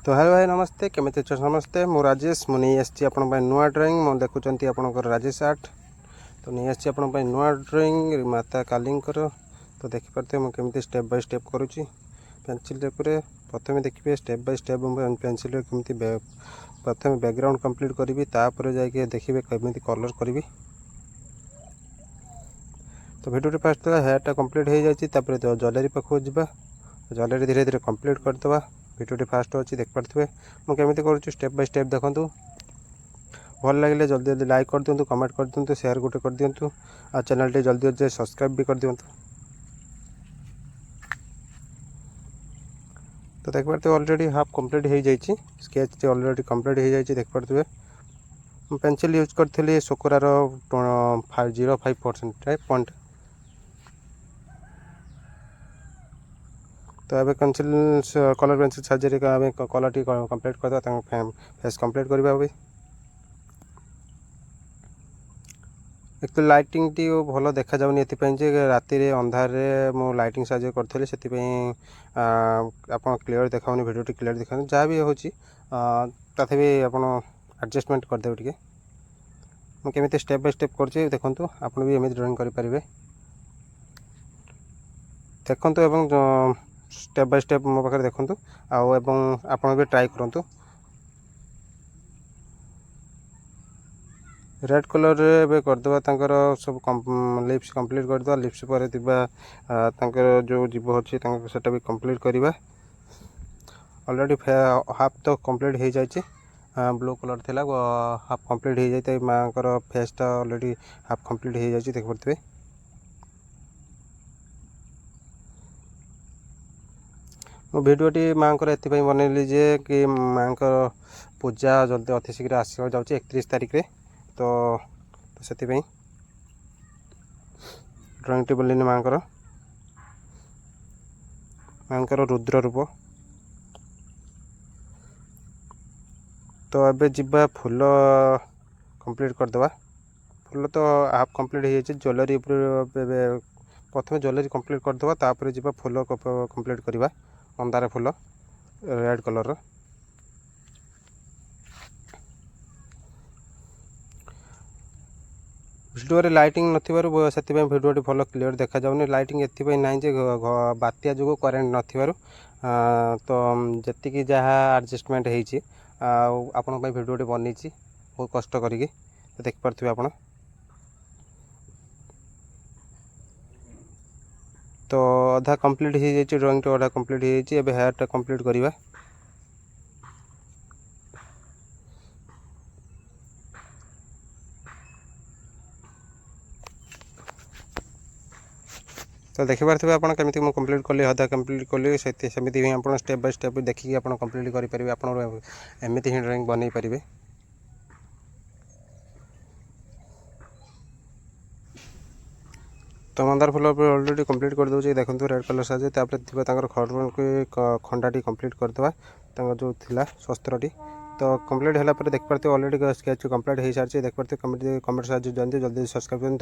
तो हेलो भाई नमस्ते केमिति अच्छे समस्ते मु राजेश मु नहीं आसी आप नुआ ड्रॉइंग मो देखुं आपंकर राजेश आर्ट तो नहीं आसी आप नुआ ड्रॉइंग माता काली तो देखिपे मुझे स्टेप बाय स्टेप करुँची पेंसिल पूरे प्रथम देखिए स्टेप बाय स्टेप पेंसिल केमी प्रथम बैकग्राउंड कंप्लीट करी तापर जाके देखिए केमी कलर करी। तो भिडियो फास्ट हेयरटा कंप्लीट हो जाए ज्वेलरी पाखक जावा ज्वेलरी धीरे धीरे कंप्लीट करदे भिडियो फास्ट अच्छी देखिपे मुझे करुँच स्टेप बाय स्टेप देखूँ भल लगे जल्दी जल्दी लाइक कर दिंतु कमेंट कर दिंतु शेयर गोटे कर दिंतु आ चैनल टे जल्दी जल्दी सब्सक्राइब भी कर दिंतु। तो देखिपे ऑलरेडी हाफ कंप्लीट हो जाए स्केच ऑलरेडी कंप्लीट हो जाए देखिपे पेंसिल यूज करी शोकरार 0.5% पॉइंट। तो ये पेंसिल कलर पेंसिल साहाଯ୍य कलर टी कंप्लीट करदे फेस कंप्लीट करवा भी एक तो लाइटिंग टी भल देखा जाऊनी ये राति अंधार मु लाइटिंग साहाଯ୍य करी से आप क्लीयर देखाऊनी भिडियो क्लीयर देखा जहाँ भी हो तथापि आप एडजस्टमेंट करदे टे मुझे स्टेप बाय स्टेप कर देखूँ आप भी एम ड्राइंग करेंगे देखूँ एवं स्टेप बाय स्टेप मो पाखे देखूँ आप भी ट्राई करूँ। रेड कलर रे करदे सब लिप्स कंप्लीट करदे लिप्स पर जो जीव अच्छी सेटा भी कंप्लीट करवा ऑलरेडी हाफ तो कंप्लीट हो जाए ब्लू कलर थिला हाफ कंप्लीट हो जाए माँ को फेसटा ऑलरेडी हाफ कंप्लीट हो जाए देखिपे मो भिडियोटी माँ को ये बनैली जे कि माँ को पूजा जल्दी अति शीघ्र आसवा जाऊँगी 31 तारिख रे तो से ड्रॉइंग टी बोलिनी माँ को रुद्र रूप। तो अबे जीवा फूल कंप्लीट करदे फूल तो हाफ कंप्लीट हो जाए ज्वेलरी प्रथम ज्वेलरी कंप्लीट करदे तापर जीवा फूल कंप्लीट करवा मंदार फूल रेड कलर भिडियो लाइटिंग नथिबारु से भिडियो भल क्लीयर देखा जाउनी लाइटिंग एथि ना जे बात्या जो करेन्ट नथिबारु तो जी जहाँ एडजस्टमेंट होती आपण भिडियो बनी बहुत कष्ट करी देखिपे आप तो अधा कंप्लीट हो जाए ड्रॉइंग तो अधा कंप्लीट हो जाए हेयरटा कंप्लीट करवा। तो देखिपे आप केमी मुझे कंप्लीट कली अधा कंप्लीट कली सेमती आप स्टेप बाय स्टेप देखिए आप कंप्लीट करेंगे आप एमती ही ड्रॉइंग बन पारे। तो मंदार फूल ऑलरेडी कंप्लीट कर दूसरी देखो रेड कलर साजे खंडाटी कंप्लीट करदे जो थिला शस्त्रटी तो कंप्लीट है देखिपे ऑलरेडी स्केच कंप्लीट हो सारी देखिए कमेंट साहाଯ୍य जल्दी जल्दी सब्सक्राइब।